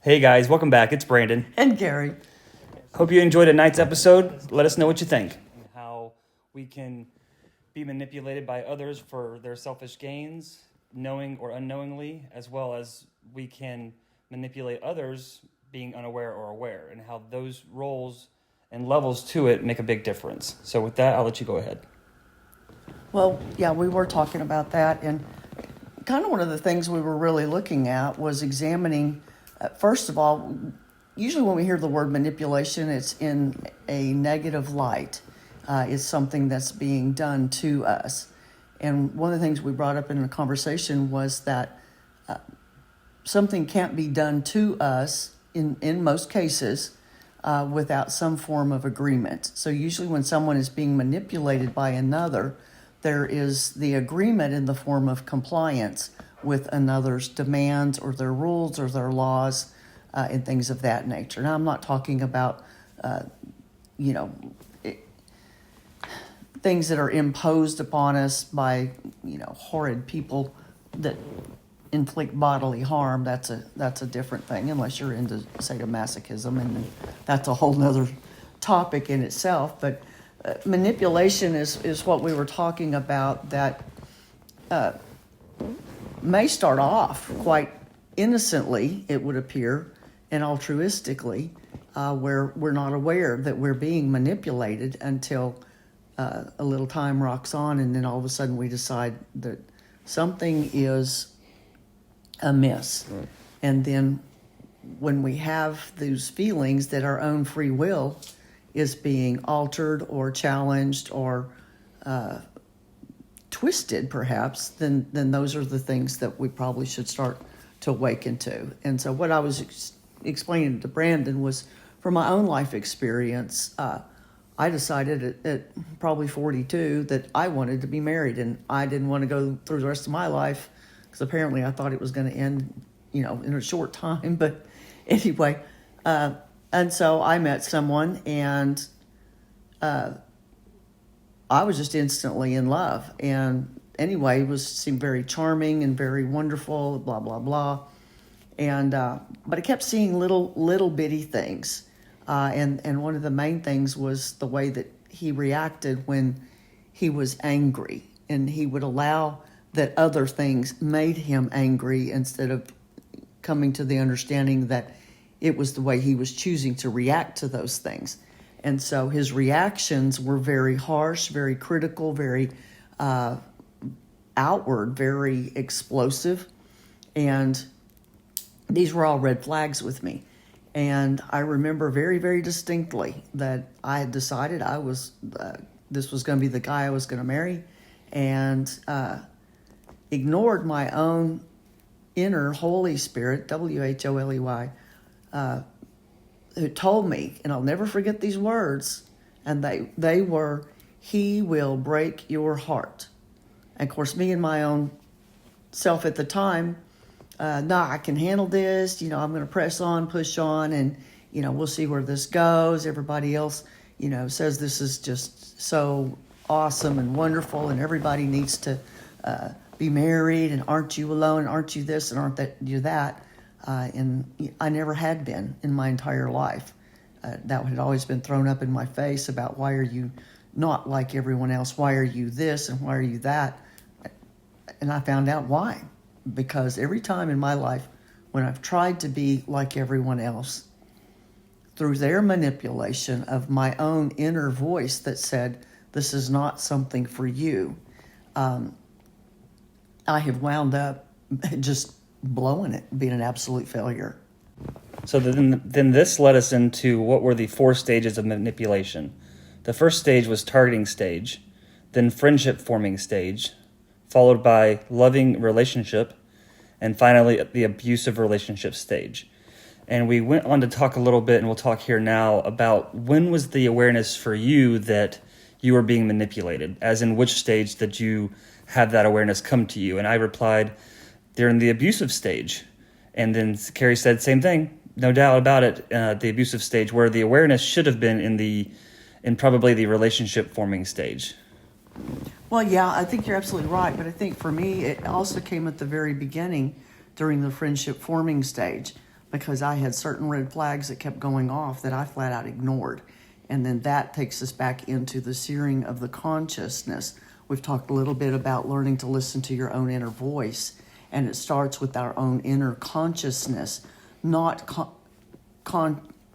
Hey guys, welcome back. It's Brandon. And Carrie. Hope you enjoyed tonight's episode. Let us know what you think. And how we can be manipulated by others for their selfish gains, knowing or unknowingly, as well as we can manipulate others being unaware or aware, and how those roles and levels to it make a big difference. So with that, I'll let you go ahead. Well, yeah, we were talking about that, and kind of one of the things we were really looking at was examining, first of all, usually when we hear the word manipulation, it's in a negative light. It's something that's being done to us. And one of the things we brought up in the conversation was that something can't be done to us in most cases without some form of agreement. So usually when someone is being manipulated by another, there is the agreement in the form of compliance with another's demands or their rules or their laws and things of that nature. Now, I'm not talking about, things that are imposed upon us by, horrid people that inflict bodily harm. That's a different thing, unless you're into sadomasochism, and that's a whole nother topic in itself. But manipulation is what we were talking about that may start off quite innocently, it would appear, and altruistically, where we're not aware that we're being manipulated until a little time rocks on, and then all of a sudden we decide that something is amiss. Right. And then when we have those feelings that our own free will is being altered or challenged or twisted, perhaps, then those are the things that we probably should start to awaken to. And so what I was explaining to Brandon was, from my own life experience, I decided at probably 42 that I wanted to be married, and I didn't want to go through the rest of my life because apparently I thought it was going to end, in a short time. But anyway, and so I met someone, and I was just instantly in love. And anyway, seemed very charming and very wonderful, blah, blah, blah. And but I kept seeing little bitty things. And one of the main things was the way that he reacted when he was angry. And he would allow that other things made him angry instead of coming to the understanding that it was the way he was choosing to react to those things. And so his reactions were very harsh, very critical, very outward, very explosive. And these were all red flags with me. And I remember very, very distinctly that I had decided this was going to be the guy I was going to marry, and ignored my own inner Holy Spirit, WHOLEY, who told me, and I'll never forget these words, and they were, "He will break your heart." And of course, me and my own self at the time, I can handle this, I'm going to press on, push on, and, we'll see where this goes. Everybody else, says this is just so awesome and wonderful, and everybody needs to be married, and aren't you alone, aren't you this, and aren't you that? And I never had been in my entire life. That had always been thrown up in my face about, why are you not like everyone else? Why are you this, and why are you that? And I found out why. Because every time in my life when I've tried to be like everyone else, through their manipulation of my own inner voice that said, this is not something for you, I have wound up just blowing it, being an absolute failure. So then this led us into what were the 4 stages of manipulation. The first stage was targeting stage, then friendship forming stage, followed by loving relationship, and finally the abusive relationship stage. And we went on to talk a little bit, and we'll talk here now, about when was the awareness for you that you were being manipulated, as in which stage did you have that awareness come to you? And I replied, during the abusive stage. And then Carrie said, same thing, no doubt about it, the abusive stage, where the awareness should have been in probably the relationship forming stage. Well, yeah, I think you're absolutely right. But I think for me, it also came at the very beginning during the friendship forming stage. because I had certain red flags that kept going off that I flat out ignored. And then that takes us back into the searing of the consciousness. We've talked a little bit about learning to listen to your own inner voice, and it starts with our own inner consciousness, not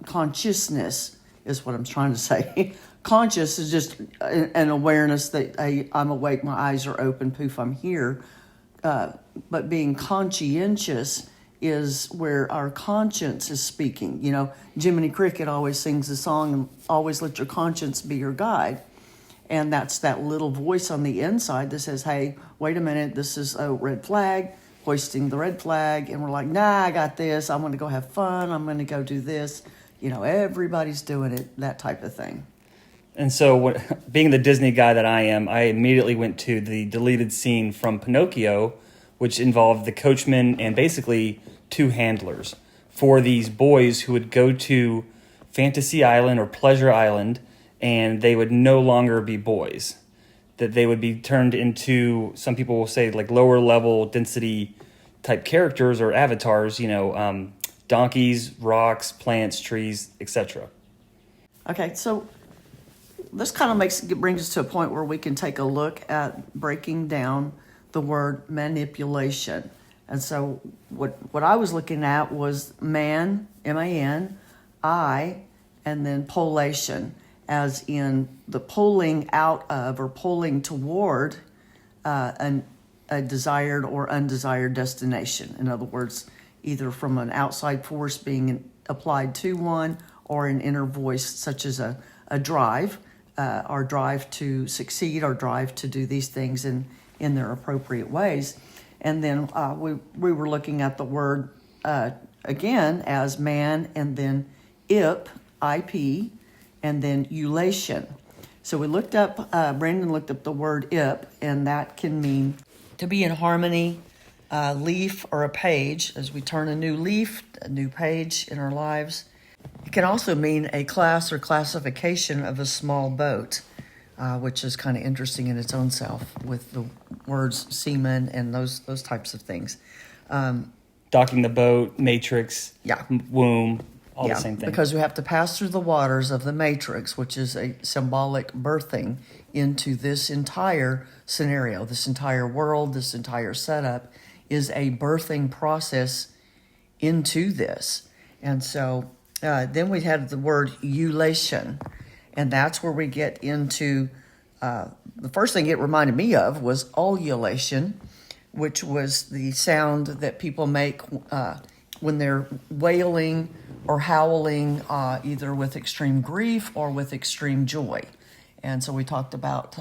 consciousness is what I'm trying to say. Conscious is just an awareness that I'm awake, my eyes are open, poof, I'm here. But being conscientious is where our conscience is speaking. You know, Jiminy Cricket always sings the song, always let your conscience be your guide. And that's that little voice on the inside that says, hey, wait a minute, this is a red flag, hoisting the red flag. And we're like, nah, I got this. I'm going to go have fun. I'm going to go do this. You know, everybody's doing it, that type of thing. And so, being the Disney guy that I am, I immediately went to the deleted scene from Pinocchio, which involved the coachman and basically two handlers for these boys who would go to Fantasy Island or Pleasure Island, and they would no longer be boys. That they would be turned into, some people will say, like lower level density type characters or avatars, donkeys, rocks, plants, trees, etc. Okay, so this kind of brings us to a point where we can take a look at breaking down the word manipulation. And so what I was looking at was man, M-A-N, I, and then polation, as in the pulling out of or pulling toward a desired or undesired destination. In other words, either from an outside force being applied to one or an inner voice such as a drive, our drive to succeed, our drive to do these things in their appropriate ways. And then we were looking at the word again as man, and then IP, and then ulation. So we looked up, Brandon looked up the word ip, and that can mean to be in harmony, leaf or a page, as we turn a new leaf, a new page in our lives. It can also mean a class or classification of a small boat, which is kind of interesting in its own self with the words seaman and those types of things. Docking the boat, matrix, Yeah. womb, all the same thing. Because we have to pass through the waters of the matrix, which is a symbolic birthing into this entire scenario, this entire world, this entire setup is a birthing process into this. And so then we had the word ulation, and that's where we get into the first thing it reminded me of was ululation, which was the sound that people make when they're wailing or howling, either with extreme grief or with extreme joy. And so we talked about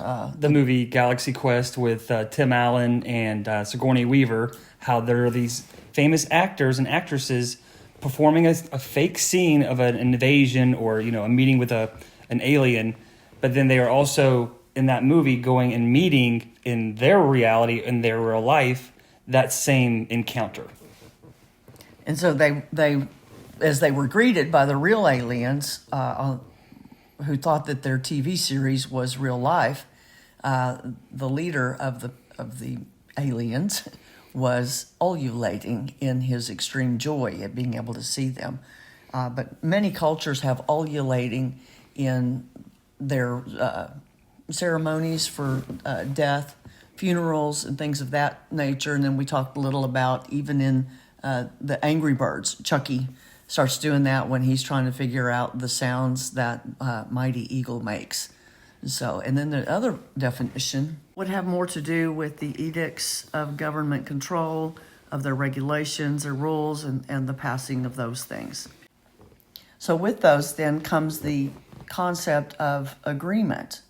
the movie Galaxy Quest with Tim Allen and Sigourney Weaver, how there are these famous actors and actresses performing a fake scene of an invasion or a meeting with an alien, but then they are also in that movie going and meeting in their reality, in their real life, that same encounter. And so they as they were greeted by the real aliens who thought that their TV series was real life, the leader of the aliens was ululating in his extreme joy at being able to see them. But many cultures have ululating in their ceremonies for death, funerals, and things of that nature. And then we talked a little about even in the Angry Birds. Chucky starts doing that when he's trying to figure out the sounds that Mighty Eagle makes. So, and then the other definition would have more to do with the edicts of government control, of their regulations, their rules, and the passing of those things. So with those then comes the concept of agreement.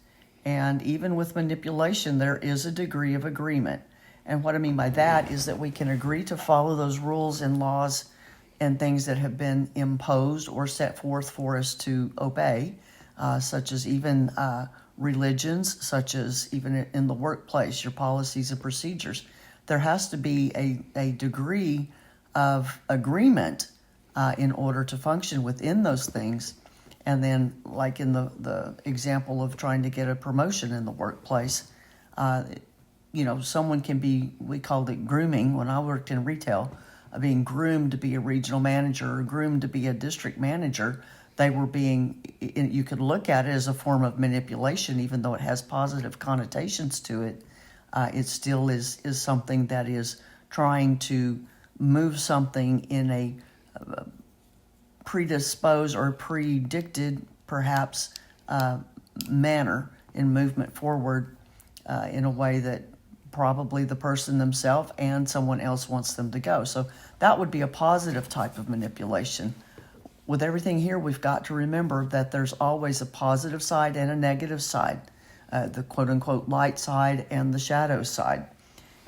And even with manipulation, there is a degree of agreement. And what I mean by that is that we can agree to follow those rules and laws and things that have been imposed or set forth for us to obey, such as even religions, such as even in the workplace, your policies and procedures. There has to be a degree of agreement in order to function within those things. And then, like in the example of trying to get a promotion in the workplace, someone can be, we called it grooming when I worked in retail. being groomed to be a regional manager or groomed to be a district manager. They were being, you could look at it as a form of manipulation, even though it has positive connotations to it. It still is something that is trying to move something in a predisposed or predicted, perhaps, manner in movement forward in a way that probably the person themselves and someone else wants them to go. So that would be a positive type of manipulation. With everything here, we've got to remember that there's always a positive side and a negative side, the quote-unquote light side and the shadow side.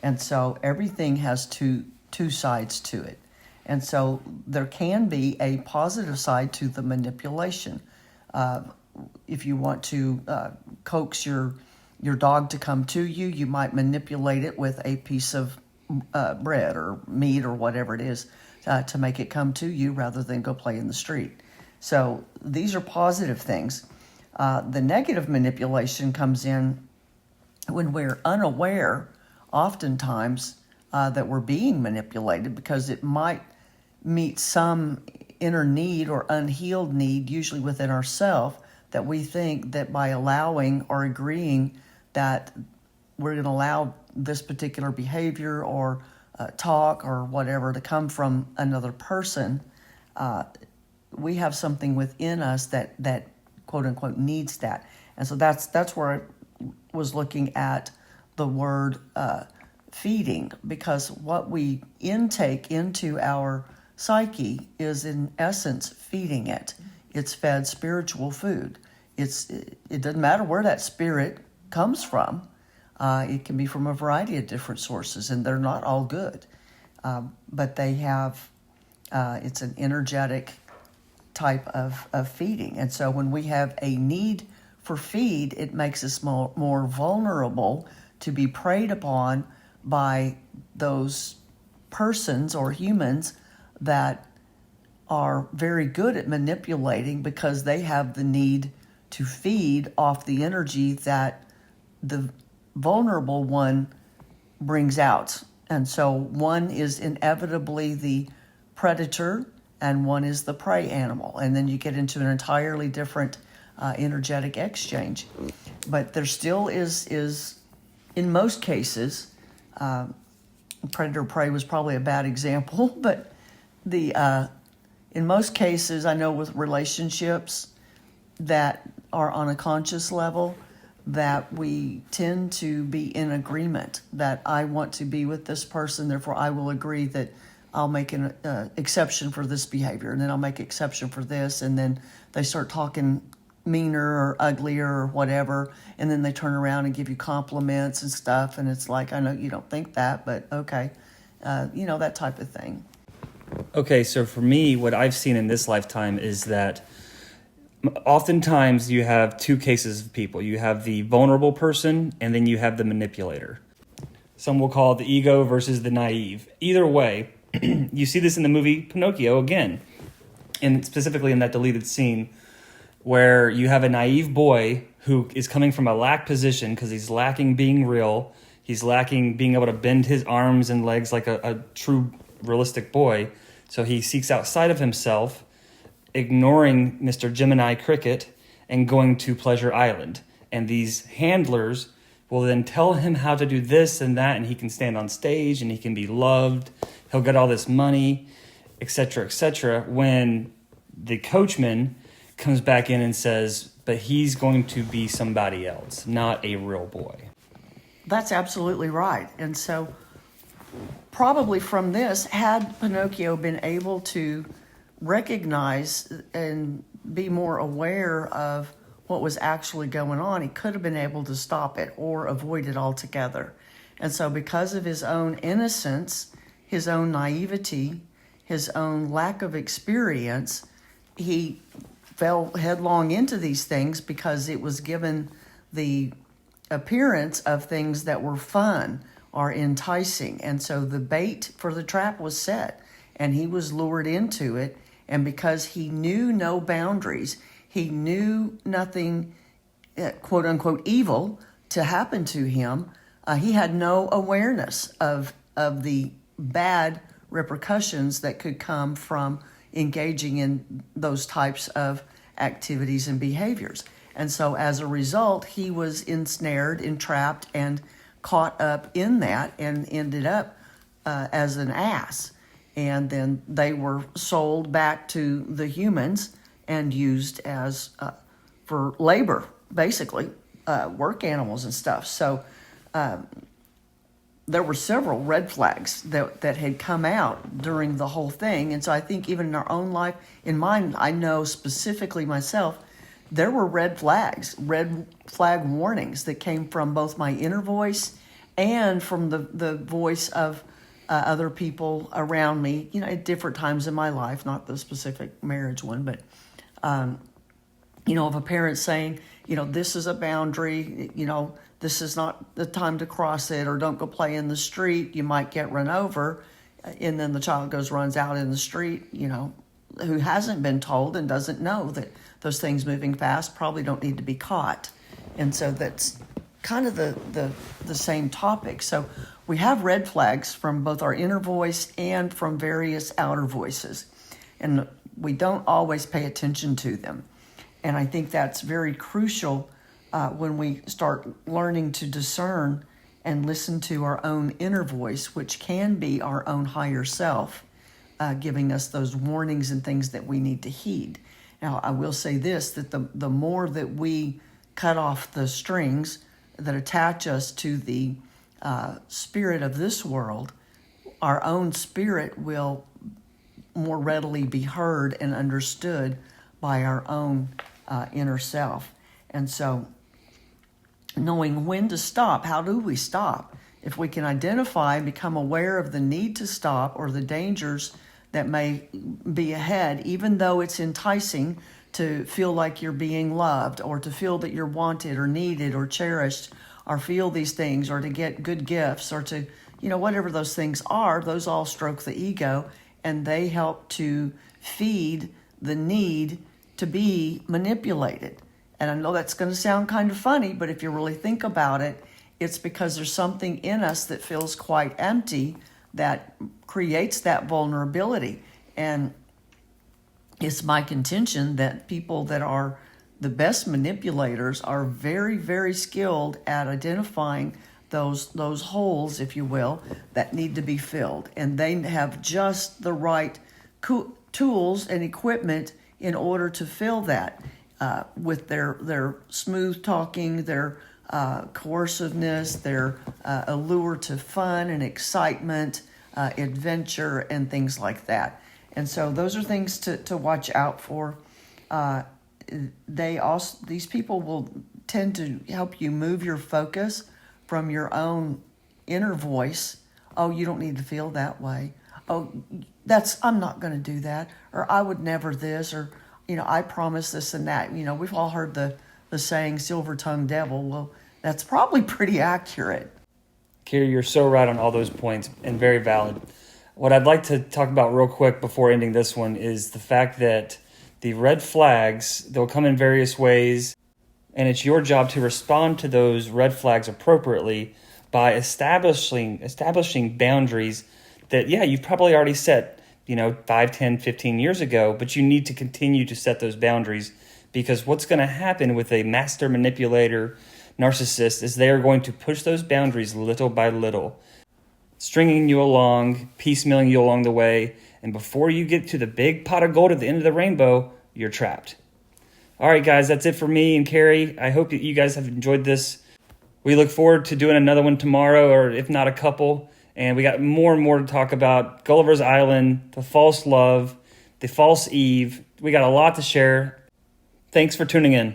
And so everything has two sides to it. And so there can be a positive side to the manipulation. If you want to coax your dog to come to you, you might manipulate it with a piece of bread or meat or whatever it is to make it come to you rather than go play in the street. So these are positive things. The negative manipulation comes in when we're unaware, oftentimes, that we're being manipulated because it might meet some inner need or unhealed need, usually within ourselves, that we think that by allowing or agreeing that we're going to allow this particular behavior or talk or whatever to come from another person, we have something within us that quote unquote needs that. And so that's where I was looking at the word feeding, because what we intake into our psyche is in essence feeding it. It's fed spiritual food. It doesn't matter where that spirit comes from. It can be from a variety of different sources, and they're not all good. But they have, it's an energetic type of feeding. And so when we have a need for feed, it makes us more vulnerable to be preyed upon by those persons or humans that are very good at manipulating because they have the need to feed off the energy that the vulnerable one brings out. And so one is inevitably the predator and one is the prey animal. And then you get into an entirely different energetic exchange. But there still is in most cases, predator-prey was probably a bad example, but in most cases, I know with relationships that are on a conscious level, that we tend to be in agreement that I want to be with this person, therefore I will agree that I'll make an exception for this behavior, and then I'll make exception for this, and then they start talking meaner or uglier or whatever, and then they turn around and give you compliments and stuff, and it's like, I know you don't think that, but okay, that type of thing. Okay, so for me, what I've seen in this lifetime is that oftentimes you have two cases of people. You have the vulnerable person, and then you have the manipulator. Some will call it the ego versus the naive. Either way, you see this in the movie Pinocchio again, and specifically in that deleted scene where you have a naive boy who is coming from a lack position because he's lacking being real. He's lacking being able to bend his arms and legs like a true realistic boy. So he seeks outside of himself, ignoring Mr. Gemini Cricket and going to Pleasure Island. And these handlers will then tell him how to do this and that, and he can stand on stage and he can be loved. He'll get all this money, etc., when the coachman comes back in and says, but he's going to be somebody else, not a real boy. That's absolutely right. And so probably from this, had Pinocchio been able to recognize and be more aware of what was actually going on, he could have been able to stop it or avoid it altogether. And so because of his own innocence, his own naivety, his own lack of experience, he fell headlong into these things because it was given the appearance of things that were fun or enticing. And so the bait for the trap was set, and he was lured into it. And because he knew no boundaries, he knew nothing, quote unquote, evil to happen to him, he had no awareness of the bad repercussions that could come from engaging in those types of activities and behaviors. And so as a result, he was ensnared, entrapped, and caught up in that and ended up as an ass. And then they were sold back to the humans and used as for labor, basically, work animals and stuff. So there were several red flags that had come out during the whole thing. And so I think even in our own life, in mine, I know specifically myself, there were red flag warnings that came from both my inner voice and from the voice of other people around me, at different times in my life, not the specific marriage one, but, of a parent saying, this is a boundary, this is not the time to cross it, or don't go play in the street, you might get run over. And then the child runs out in the street, who hasn't been told and doesn't know that those things moving fast probably don't need to be caught. And so that's kind of the same topic. So we have red flags from both our inner voice and from various outer voices. And we don't always pay attention to them. And I think that's very crucial when we start learning to discern and listen to our own inner voice, which can be our own higher self, giving us those warnings and things that we need to heed. Now, I will say this, that the more that we cut off the strings that attach us to the spirit of this world, our own spirit will more readily be heard and understood by our own inner self. And so knowing when to stop, how do we stop? If we can identify and become aware of the need to stop or the dangers that may be ahead, even though it's enticing to feel like you're being loved or to feel that you're wanted or needed or cherished or feel these things or to get good gifts or to, whatever those things are, those all stroke the ego and they help to feed the need to be manipulated. And I know that's going to sound kind of funny, but if you really think about it, it's because there's something in us that feels quite empty that creates that vulnerability. And it's my contention that people that are the best manipulators are very, very skilled at identifying those holes, if you will, that need to be filled. And they have just the right tools and equipment in order to fill that with their smooth talking, their coerciveness, their allure to fun and excitement, adventure, and things like that. And so those are things to watch out for. These people will tend to help you move your focus from your own inner voice. Oh, you don't need to feel that way. Oh, I'm not going to do that. Or I would never this, or, I promise this and that. We've all heard the saying, silver-tongued devil. Well, that's probably pretty accurate. Carrie, you're so right on all those points and very valid. What I'd like to talk about real quick before ending this one is the fact that the red flags, they'll come in various ways, and it's your job to respond to those red flags appropriately by establishing boundaries that, you've probably already set, 5, 10, 15 years ago, but you need to continue to set those boundaries, because what's going to happen with a master manipulator narcissist is they are going to push those boundaries little by little, stringing you along, piecemealing you along the way, and before you get to the big pot of gold at the end of the rainbow, you're trapped. All right, guys, that's it for me and Carrie. I hope that you guys have enjoyed this. We look forward to doing another one tomorrow, or if not a couple. And we got more and more to talk about. Gulliver's Island, the false love, the false Eve. We got a lot to share. Thanks for tuning in.